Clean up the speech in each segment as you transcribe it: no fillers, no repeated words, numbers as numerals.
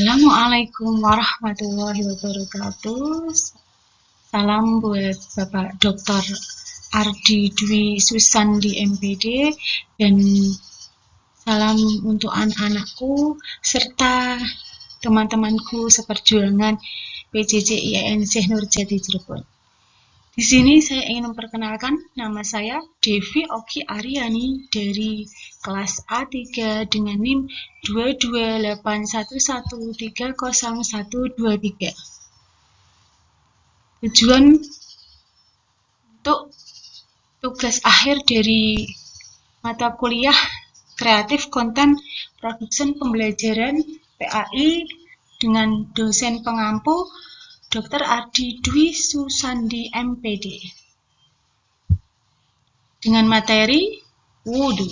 Assalamualaikum warahmatullahi wabarakatuh. Salam buat Bapak Dr. Ardi Dwi Susandi MPD dan salam untuk anak-anakku serta teman-temanku seperjuangan PJJ IAIN Syekh Nurjati Cirebon. Di sini saya ingin memperkenalkan nama saya Devi Oki Aryani dari kelas A3 dengan NIM 228113013. Tujuan untuk tugas akhir dari mata kuliah Kreatif Konten Production Pembelajaran PAI dengan dosen pengampu Dr. Ardi Dwi Susandi MPD dengan materi wudhu.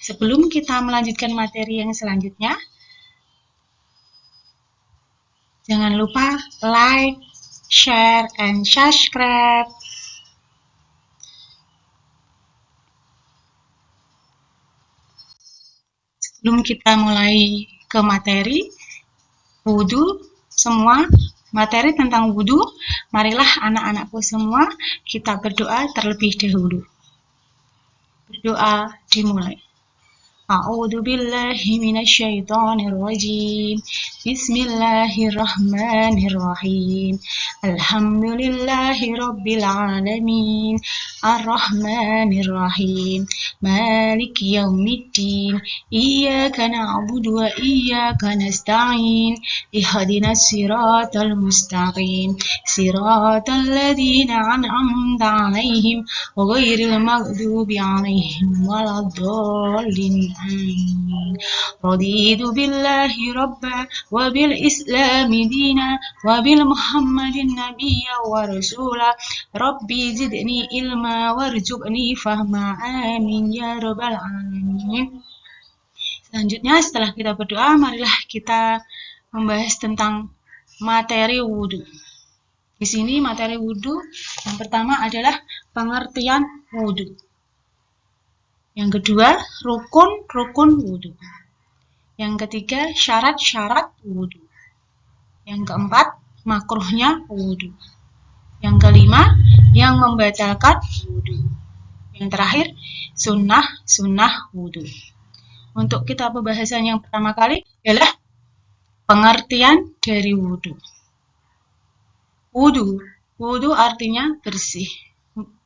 Sebelum kita melanjutkan materi yang selanjutnya, jangan lupa like, share, and subscribe. Sebelum kita mulai ke materi wudhu, semua materi tentang wudhu, marilah anak-anakku semua kita berdoa terlebih dahulu. Berdoa dimulai. A'udzu billahi minasyaitonir rajim. Bismillahirrahmanirrahim. Alhamdulillahi rabbil alamin. Arrahmanirrahim. Maliki yaumiddin. Iyyaka na'budu wa iyyaka nasta'in. Ihdinas siratal mustaqim. Siratal ladzina an'amta 'alaihim ghairil maghdubi 'alaihim waladdallin. Raditu billahi rabba wa bil islami dina wa bil muhammadin nabiyya wa rasula. Rabbi zidni ilma warzuqni fahma. Amin ya rabbal alamin. Selanjutnya setelah kita berdoa, marilah kita membahas tentang materi wudhu. Di sini materi wudhu yang pertama adalah pengertian wudhu. Yang kedua, rukun-rukun wudhu. Yang ketiga, syarat-syarat wudhu. Yang keempat, makruhnya wudhu. Yang kelima, yang membatalkan wudhu. Yang terakhir, sunnah-sunnah wudhu. Untuk kita pembahasan yang pertama kali adalah pengertian dari wudhu. Wudhu artinya bersih.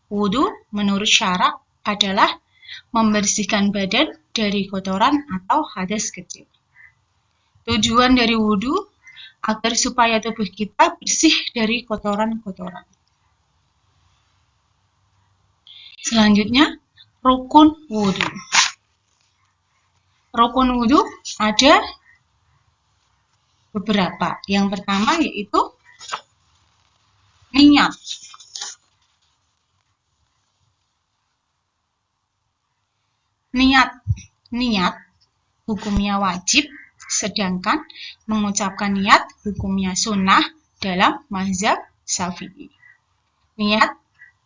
Wudhu menurut syara adalah membersihkan badan dari kotoran atau hadas kecil. Tujuan dari wudhu agar supaya tubuh kita bersih dari kotoran-kotoran. Selanjutnya, rukun wudhu. Rukun wudhu ada beberapa. Yang pertama yaitu niat. Niat hukumnya wajib, sedangkan mengucapkan niat hukumnya sunnah dalam mazhab Syafi'i. Niat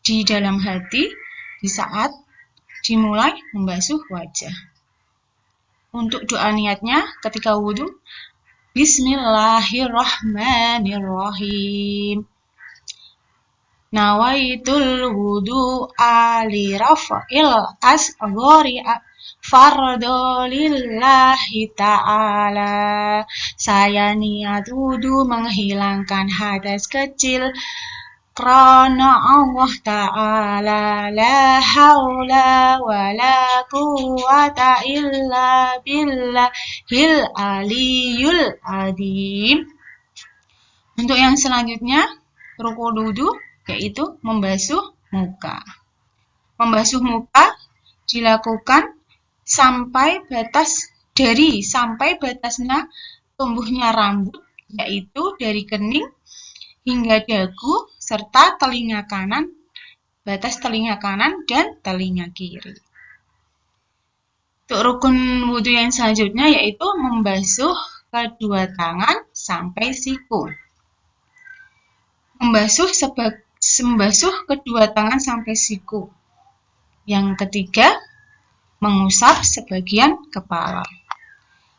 di dalam hati di saat dimulai membasuh wajah. Untuk doa niatnya ketika wudhu, Bismillahirrahmanirrahim. Nawaitul wudu'a li rafa'il asghari fardolillahi ta'ala. Saya niat wudhu menghilangkan hadas kecil karena Allah Ta'ala. La haula wa la quwwata illa billahil aliyul azim. Untuk yang selanjutnya, rukun wudhu yaitu membasuh muka. Membasuh muka dilakukan sampai batasnya tumbuhnya rambut, yaitu dari kening hingga dagu serta batas telinga kanan dan telinga kiri. Untuk rukun wudhu yang selanjutnya yaitu membasuh kedua tangan sampai siku. Membasuh kedua tangan sampai siku. Yang ketiga, mengusap sebagian kepala.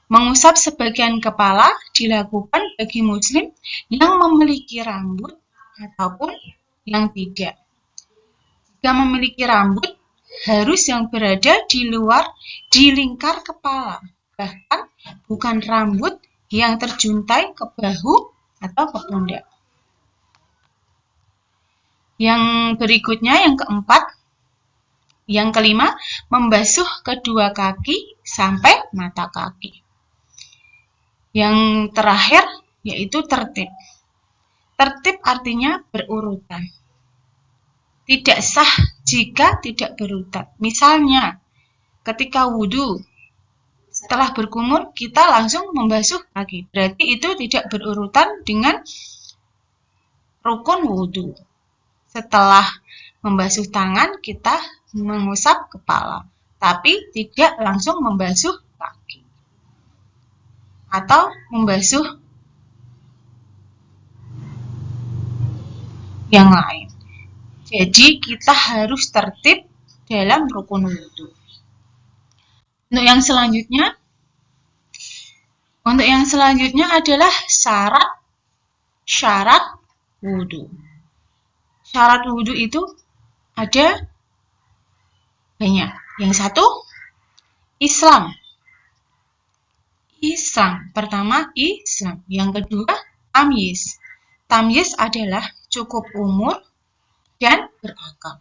Mengusap sebagian kepala dilakukan bagi muslim yang memiliki rambut ataupun yang tidak. Jika memiliki rambut, harus yang berada di lingkar kepala, bahkan bukan rambut yang terjuntai ke bahu atau ke pundak. Yang berikutnya, yang keempat, yang kelima, membasuh kedua kaki sampai mata kaki. Yang terakhir yaitu tertib. Tertib artinya berurutan. Tidak sah jika tidak berurutan. Misalnya, ketika wudhu, setelah berkumur kita langsung membasuh kaki. Berarti itu tidak berurutan dengan rukun wudhu. Setelah membasuh tangan, kita mengusap kepala, tapi tidak langsung membasuh kaki atau membasuh yang lain. Jadi kita harus tertib dalam rukun wudhu. Untuk yang selanjutnya adalah syarat wudhu. Syarat wudhu itu ada banyak. Yang satu, Islam. Pertama, Islam. Yang kedua, tamyiz. Tamyiz adalah cukup umur dan berakal.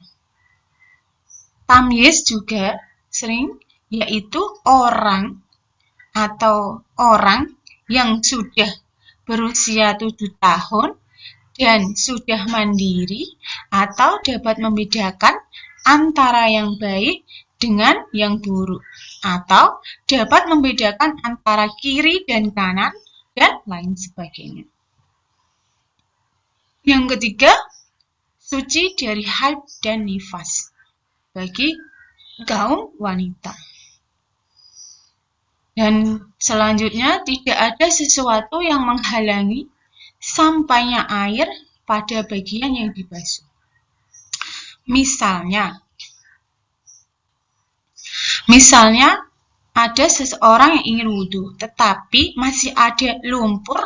Tamyiz juga sering yaitu orang yang sudah berusia 7 tahun dan sudah mandiri atau dapat membedakan antara yang baik dengan yang buruk, atau dapat membedakan antara kiri dan kanan, dan lain sebagainya. Yang ketiga, suci dari haid dan nifas bagi kaum wanita. Dan selanjutnya, tidak ada sesuatu yang menghalangi sampainya air pada bagian yang dibasuh. Misalnya ada seseorang yang ingin wudhu, tetapi masih ada lumpur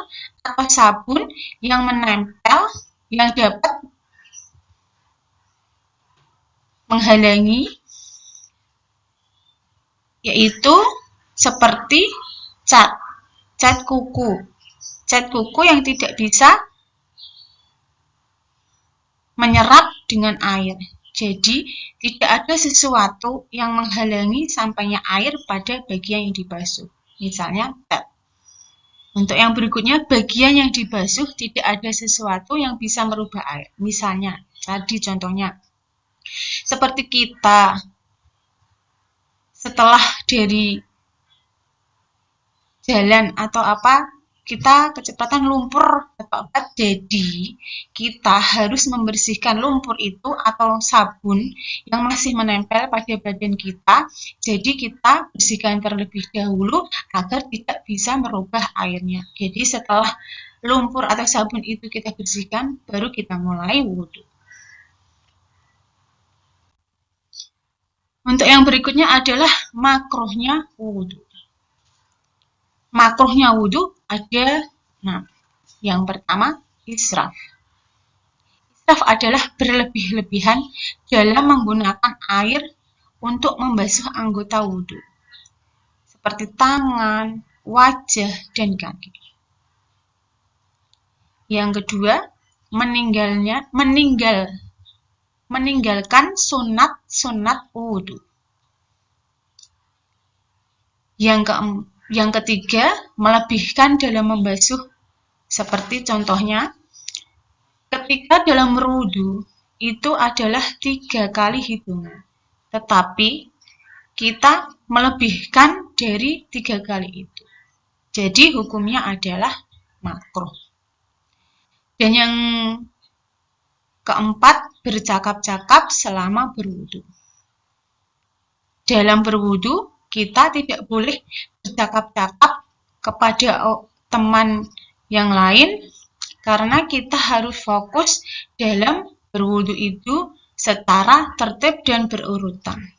atau sabun yang menempel yang dapat menghalangi, yaitu seperti cat kuku yang tidak bisa menyerap dengan air. Jadi, tidak ada sesuatu yang menghalangi sampainya air pada bagian yang dibasuh. Misalnya, cat. Untuk yang berikutnya, bagian yang dibasuh tidak ada sesuatu yang bisa merubah air. Misalnya, tadi contohnya, seperti kita setelah dari jalan atau kita kecepatan lumpur atau jadi kita harus membersihkan lumpur itu atau sabun yang masih menempel pada badan kita. Jadi kita bersihkan terlebih dahulu agar tidak bisa merubah airnya. Jadi setelah lumpur atau sabun itu kita bersihkan, baru kita mulai wudhu. Untuk yang berikutnya adalah makruhnya wudhu. Makruhnya wudhu ada, yang pertama, israf. Israf adalah berlebih-lebihan dalam menggunakan air untuk membasuh anggota wudhu, seperti tangan, wajah, dan kaki. Yang kedua, meninggalkan sunat wudhu. Yang ketiga, melebihkan dalam membasuh, seperti contohnya, ketika dalam berwudhu itu adalah 3 kali hitungan, tetapi kita melebihkan dari 3 kali itu. Jadi hukumnya adalah makruh. Dan yang keempat, bercakap-cakap selama berwudhu. Dalam berwudhu, kita tidak boleh bercakap-cakap kepada teman yang lain karena kita harus fokus dalam berwudhu itu secara tertib dan berurutan.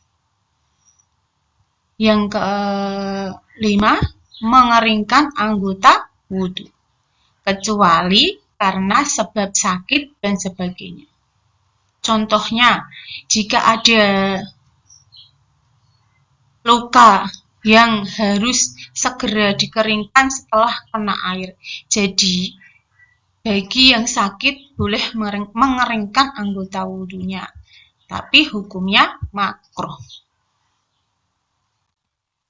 Yang kelima, mengeringkan anggota wudhu, kecuali karena sebab sakit dan sebagainya. Contohnya, jika ada luka yang harus segera dikeringkan setelah kena air. Jadi, bagi yang sakit boleh mengeringkan anggota wudhunya, tapi hukumnya makruh.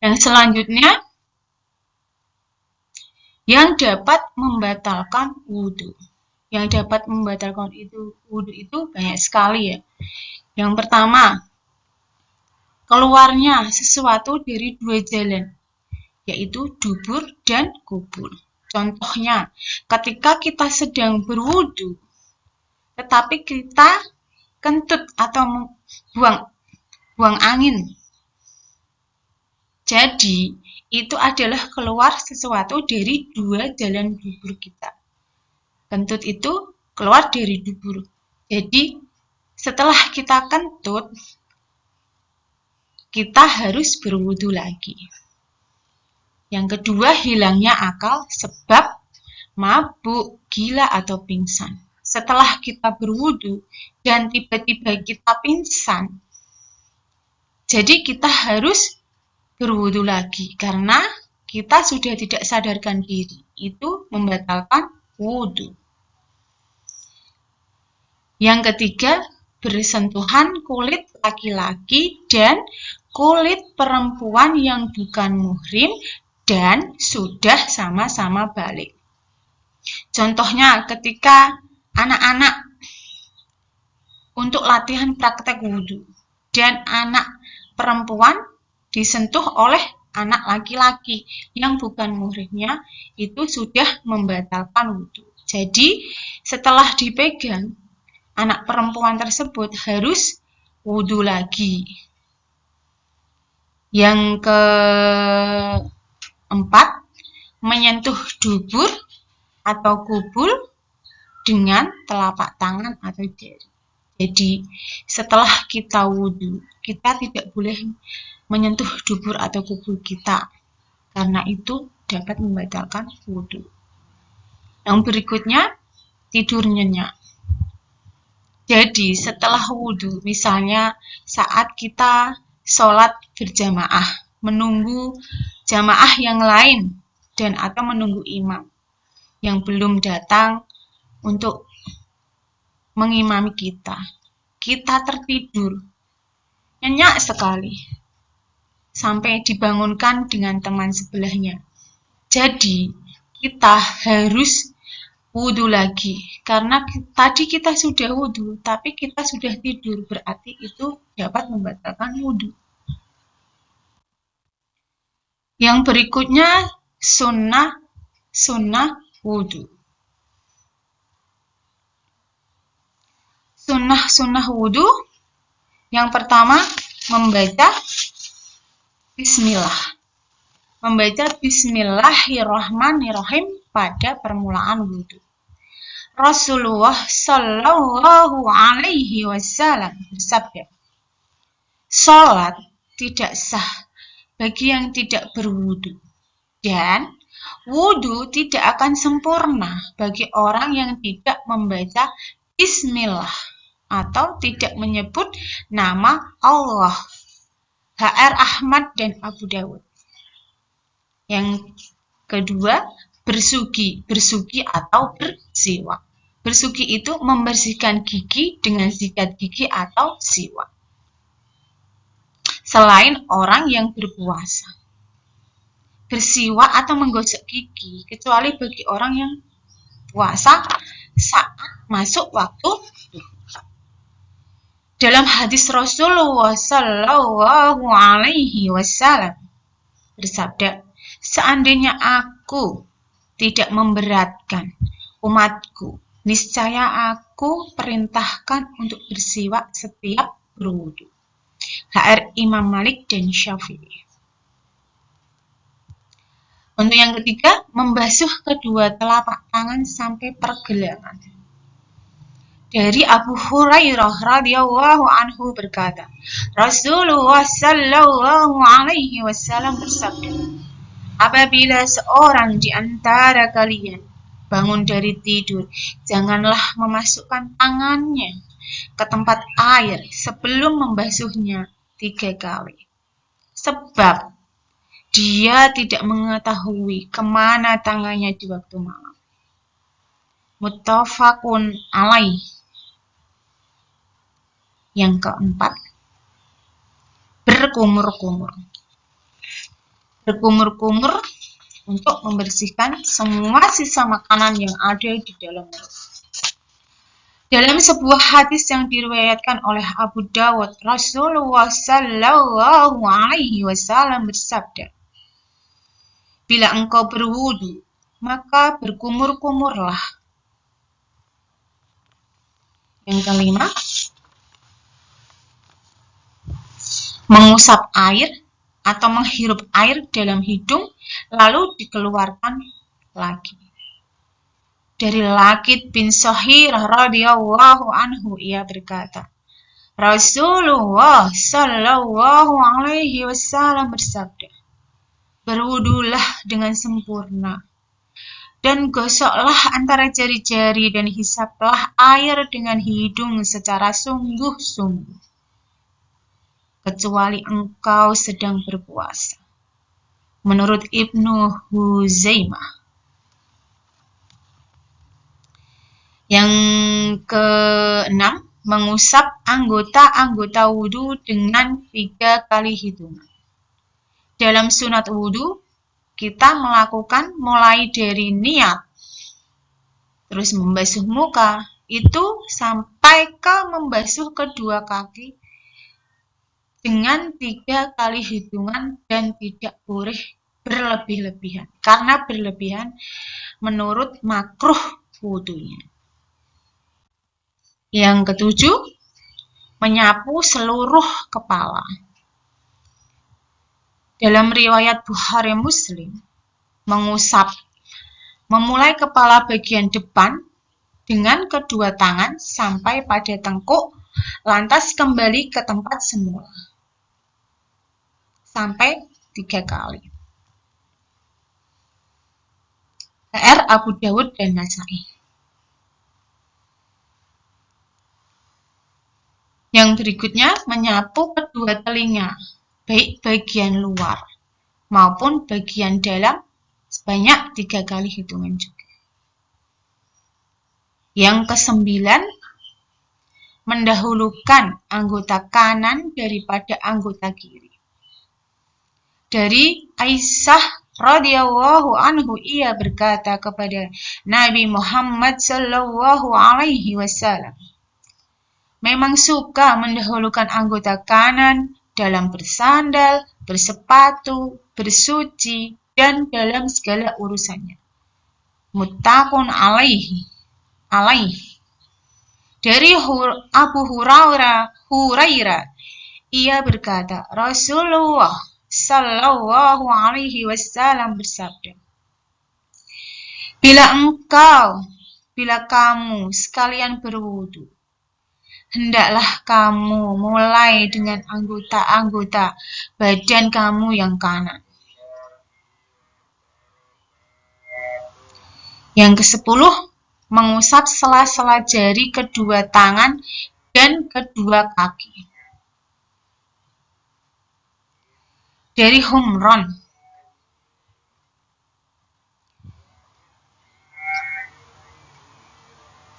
Yang selanjutnya, yang dapat membatalkan wudhu. Yang dapat membatalkan wudhu itu banyak sekali ya. Yang pertama, keluarnya sesuatu dari dua jalan, yaitu dubur dan kubur. Contohnya, ketika kita sedang berwudhu, tetapi kita kentut atau buang angin. Jadi, itu adalah keluar sesuatu dari dua jalan dubur kita. Kentut itu keluar dari dubur. Jadi, setelah kita kentut, kita harus berwudhu lagi. Yang kedua, hilangnya akal sebab mabuk, gila, atau pingsan. Setelah kita berwudhu dan tiba-tiba kita pingsan, jadi kita harus berwudhu lagi karena kita sudah tidak sadarkan diri. Itu membatalkan wudhu. Yang ketiga, bersentuhan kulit laki-laki dan kulit perempuan yang bukan muhrim dan sudah sama-sama balik. Contohnya ketika anak-anak untuk latihan praktek wudhu dan anak perempuan disentuh oleh anak laki-laki yang bukan muhrimnya, itu sudah membatalkan wudhu. Jadi setelah dipegang, anak perempuan tersebut harus wudhu lagi. Yang keempat, menyentuh dubur atau kubul dengan telapak tangan atau jari. Jadi setelah kita wudhu, kita tidak boleh menyentuh dubur atau kubul kita, karena itu dapat membatalkan wudhu. Yang berikutnya, tidur nyenyak. Jadi setelah wudhu, misalnya saat kita sholat berjamaah, menunggu jamaah yang lain dan atau menunggu imam yang belum datang untuk mengimami kita, kita tertidur nyenyak sekali sampai dibangunkan dengan teman sebelahnya. Jadi kita harus wudhu lagi, karena tadi kita sudah wudhu, tapi kita sudah tidur, berarti itu dapat membatalkan wudhu. Yang berikutnya, sunnah wudhu. Sunnah wudhu, yang pertama membaca bismillah. Membaca bismillahirrahmanirrahim pada permulaan wudhu. Rasulullah Shallallahu Alaihi Wasallam bersabda, "Salat tidak sah bagi yang tidak berwudhu, dan wudhu tidak akan sempurna bagi orang yang tidak membaca bismillah atau tidak menyebut nama Allah." HR Ahmad dan Abu Dawud. Yang kedua, bersugi atau bersiwak. Bersugi itu membersihkan gigi dengan sikat gigi atau siwak. Selain orang yang berpuasa. Bersiwak atau menggosok gigi, kecuali bagi orang yang puasa saat masuk waktu. Dalam hadis Rasulullah Shallallahu Alaihi Wasallam bersabda, "Seandainya aku tidak memberatkan umatku, niscaya aku perintahkan untuk bersiwak setiap berwudu." HR Imam Malik dan Syafi'i. Untuk yang ketiga, membasuh kedua telapak tangan sampai pergelangan. Dari Abu Hurairah radhiyallahu anhu berkata, Rasulullah sallallahu alaihi wasallam bersabda, Apabila seorang di antara kalian bangun dari tidur, janganlah memasukkan tangannya ke tempat air sebelum membasuhnya 3 kali. Sebab dia tidak mengetahui kemana tangannya di waktu malam. Muttafaqun alaih. Yang keempat, berkumur-kumur. Berkumur-kumur untuk membersihkan semua sisa makanan yang ada di dalam mulut. Dalam sebuah hadis yang diriwayatkan oleh Abu Dawud, Rasulullah Shallallahu Alaihi Wasallam bersabda, bila engkau berwudu, maka berkumur-kumurlah. Yang kelima, mengusap air atau menghirup air dalam hidung lalu dikeluarkan lagi. Dari Lakid bin Shahirah radhiyallahu anhu, ia berkata, Rasulullah Shallallahu Alaihi Wasallam bersabda, berwudulah dengan sempurna dan gosoklah antara jari-jari dan hisaplah air dengan hidung secara sungguh-sungguh, kecuali engkau sedang berpuasa. Menurut Ibnu Huzaimah. Yang keenam, mengusap anggota-anggota wudu dengan 3 kali hitungan. Dalam sunat wudu, kita melakukan mulai dari niat, terus membasuh muka, itu sampai ke membasuh kedua kaki dengan 3 kali hitungan dan tidak boleh berlebih-lebihan. Karena berlebihan menurut makruh wudunya. Yang ketujuh, menyapu seluruh kepala. Dalam riwayat Bukhari Muslim, mengusap memulai kepala bagian depan dengan kedua tangan sampai pada tengkuk, lantas kembali ke tempat semula. Sampai 3 kali. PR Abu Dawud dan Nasai. Yang berikutnya, menyapu kedua telinga, baik bagian luar maupun bagian dalam sebanyak 3 kali hitungan juga. Yang kesembilan, mendahulukan anggota kanan daripada anggota kiri. Dari Aisyah radhiyallahu anhu, ia berkata kepada Nabi Muhammad sallallahu alaihi wasallam, memang suka mendahulukan anggota kanan dalam bersandal, bersepatu, bersuci, dan dalam segala urusannya. Muttafaqun alaihi. Dari Abu Hurairah, ia berkata, Rasulullah Sallallahu Alaihi Wasallam bersabda, bila kamu sekalian berwudu, hendaklah kamu mulai dengan anggota-anggota badan kamu yang kanan. Yang ke-10, mengusap sela-sela jari kedua tangan dan kedua kaki. Dari Humron,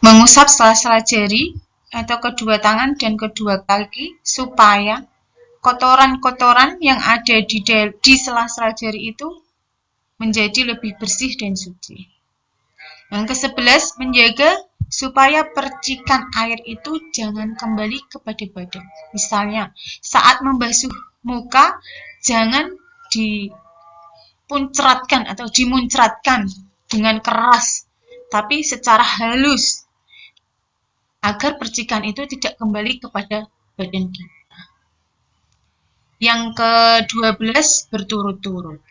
mengusap sela-sela jari atau kedua tangan dan kedua kaki supaya kotoran-kotoran yang ada di sela-sela jari itu menjadi lebih bersih dan suci. Yang ke-11, menjaga supaya percikan air itu jangan kembali kepada badan. Misalnya, saat membasuh muka, jangan dimuncratkan dengan keras, tapi secara halus, agar percikan itu tidak kembali kepada badan kita. Yang ke-12, berturut-turut.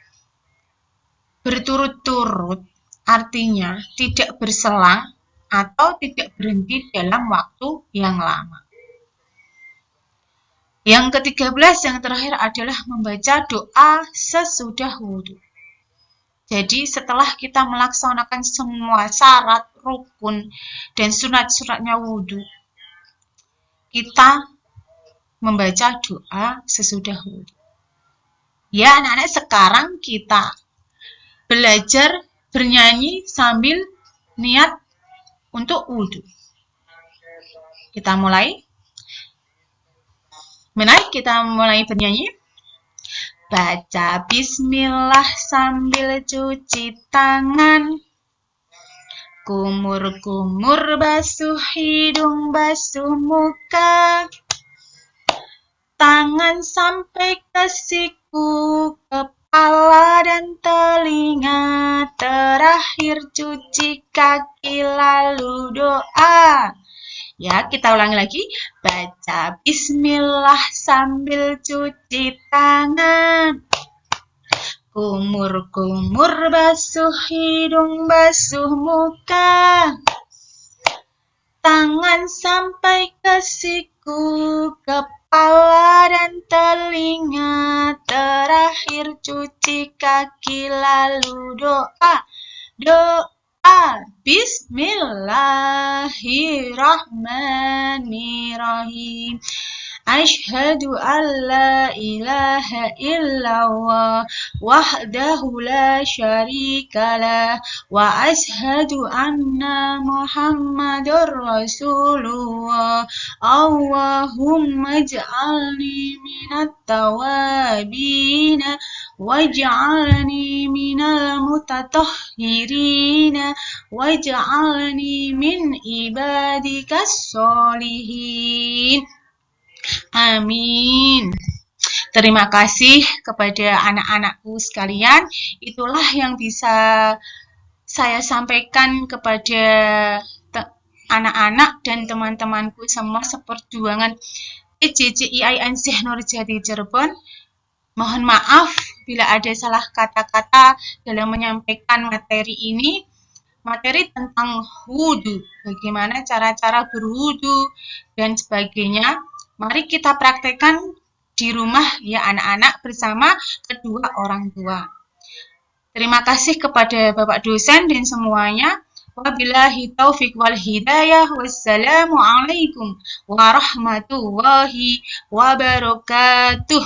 Berturut-turut artinya tidak berselang atau tidak berhenti dalam waktu yang lama. Yang ke-13 yang terakhir adalah membaca doa sesudah wudhu. Jadi setelah kita melaksanakan semua syarat, rukun, dan sunat-sunatnya wudhu, kita membaca doa sesudah wudhu. Ya anak-anak, sekarang kita belajar bernyanyi sambil niat untuk wudhu. Kita mulai. Kita mulai bernyanyi. Baca bismillah sambil cuci tangan. Kumur-kumur basuh hidung, basuh muka. Tangan sampai ke siku, kepala dan telinga. Terakhir cuci kaki lalu doa. Ya, kita ulangi lagi. Baca bismillah sambil cuci tangan. Kumur-kumur basuh hidung, basuh muka. Tangan sampai ke siku, kepala dan telinga. Terakhir cuci kaki lalu doa. Bismillahirrahmanirrahim. Asyhadu an la ilaha illallah wahdahu la syarikalah wa asyhadu anna Muhammadar Rasulullah. Allahumma ij'alni minat tawabina waj'alni minal mutatahhirina waj'alni min ibadikas sholihin. Amin. Terima kasih kepada anak-anakku sekalian. Itulah yang bisa saya sampaikan kepada anak-anak dan teman-temanku semua seperjuangan EJJIAIN Syekh Nurjati Cirebon. Mohon maaf bila ada salah kata-kata dalam menyampaikan materi ini. Materi tentang wudhu, bagaimana cara-cara berwudhu dan sebagainya. Mari kita praktekkan di rumah ya anak-anak bersama kedua orang tua. Terima kasih kepada Bapak dosen dan semuanya. Wabillahi taufiq wal hidayah. Wassalamualaikum warahmatullahi wabarakatuh.